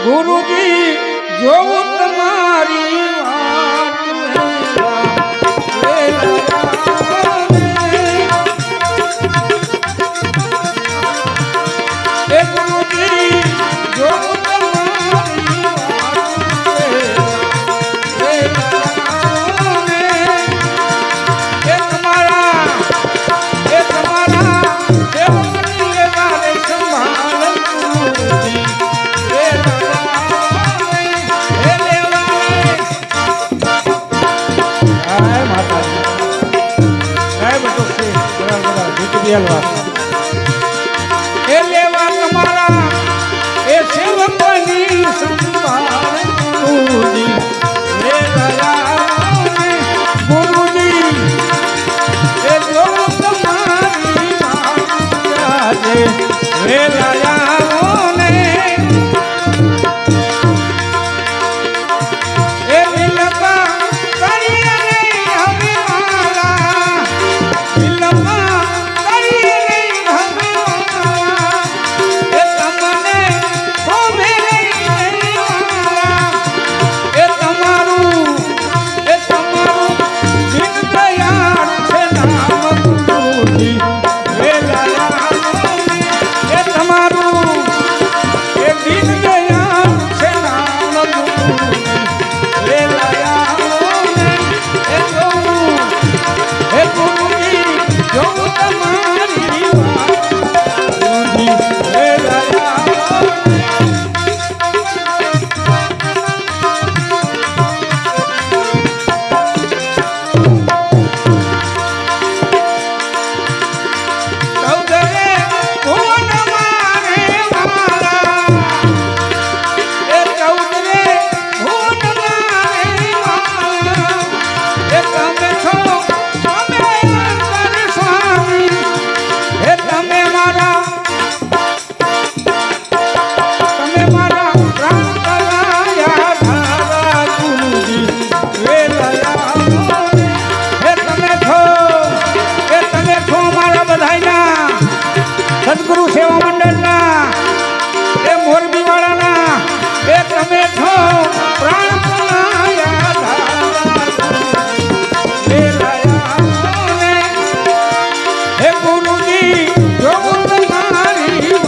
ગુરુજી જોઉં તમારી એ લેવા તમારા એ સેવકની સંભાળ ગુરુજી રે દયા ગુરુજી એ જો તમારી આજે રે દયા ને એ વિલપા કરીએ હવે મારા વિલપા સદગુરુ સેવા મંડળના એ મોરબી વાળાના એ તમે છો પ્રાણ હે ગુરુજી જો તમારી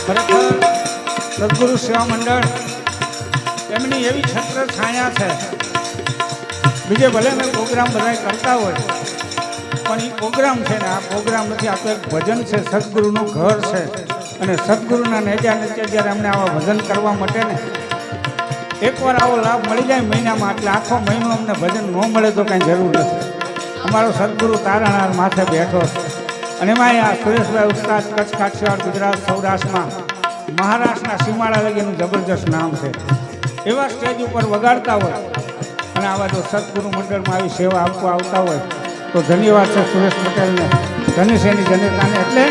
ખરેખર સદગુરુ સેવા મંડળ એમની એવી છત્ર છાયા છે. બીજે ભલે મેં પ્રોગ્રામ બધા કરતા હોય પણ એ પ્રોગ્રામ છે ને આ પ્રોગ્રામ નથી, આ તો એક ભજન છે, સદગુરુનું ઘર છે. અને સદગુરુના નેજા નીચે જ્યારે અમને આવા ભજન કરવા માટે ને એકવાર આવો લાભ મળી જાય મહિનામાં, એટલે આખો મહિનો અમને ભજન ન મળે તો કાંઈ જરૂર નથી. અમારો સદગુરુ તારણહાર માથે બેઠો છે અને એમાં આ સુરેશભાઈ ઉસ્તાદ કચ્છ કાઠિયાવાડ ગુજરાત સૌરાષ્ટ્રમાં મહારાષ્ટ્રના સીમાડા લગીનું જબરજસ્ત નામ છે. એવા સ્ટેજ ઉપર વગાડતા હોય અને આવા જો સદગુરુ મંડળમાં આવી સેવા આપવા આવતા હોય તો ધન્યવાદ છે સુરેશ પટેલને, ધનેશની જનતાને. એટલે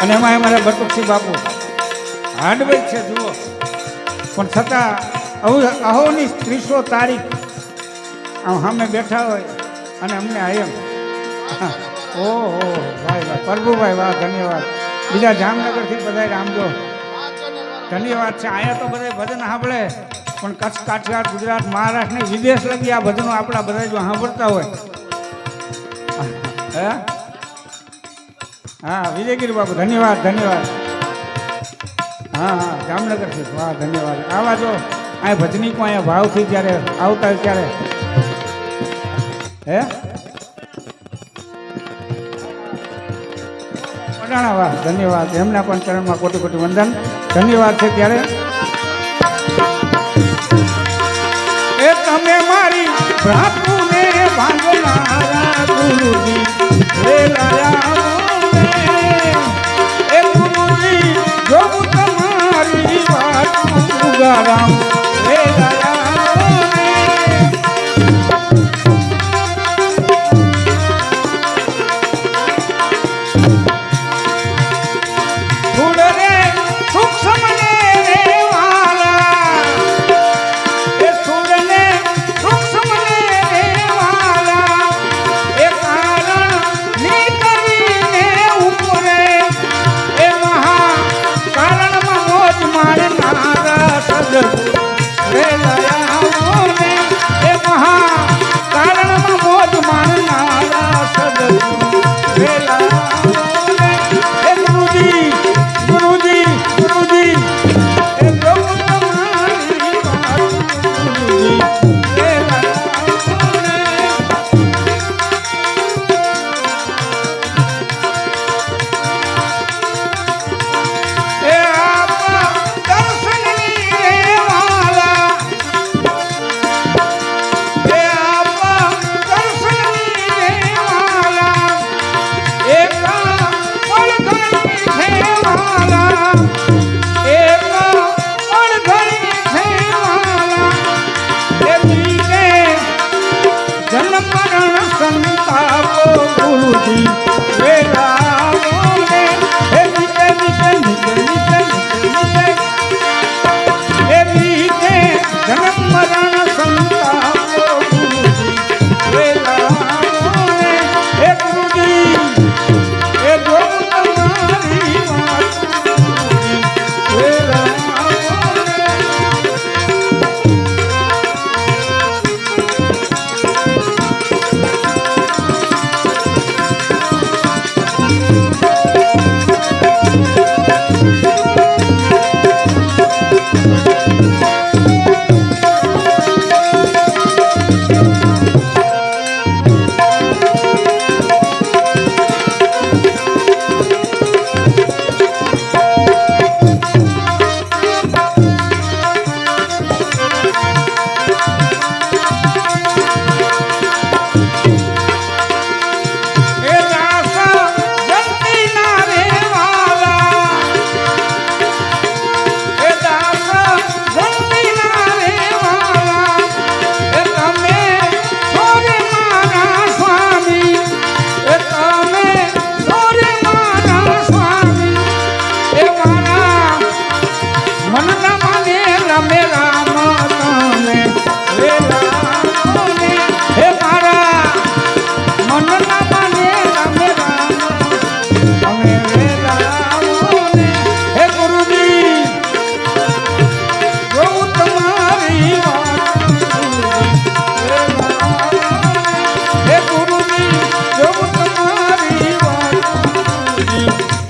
અને એમાં અમારા બટુકસિંહ બાપુ હાર્ડવેર છે જુઓ, પણ છતાં અહોની 30 તારીખ આમ સામે બેઠા હોય અને અમને આયમ ઓહો ભાઈ ભાઈ પ્રભુભાઈ વાહ ધન્યવાદ. બીજા જામનગરથી બધા આમ જો ધન્યવાદ છે. અહીંયા તો બધા ભજન સાંભળે પણ કચ્છ, કાઠિયાવાડ, ગુજરાત, મહારાષ્ટ્ર ને વિદેશ લગી આ ભજનો આપણા બધા જો સાંભળતા હોય. હે હા વિજયગીરી બાબુ ધન્યવાદ ધન્યવાદ. હા હા જામનગરથી વાહ ધન્યવાદ. આવા જો અહીંયા ભજનીકો અહીંયા ભાવથી જ્યારે આવતા હોય ત્યારે હે પડાણા વાહ ધન્યવાદ. એમના પણ ચરણમાં કોટી કોટી વંદન ધન્યવાદ છે. ત્યારે એ તમે મારી ભ્રાતુને ભાંગનારા ગુરુજી વેલાયા એ ગુરુજી જો તમારી વાત ઉગારામ વેલાયા વેલાયા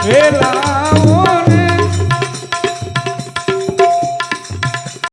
વેલા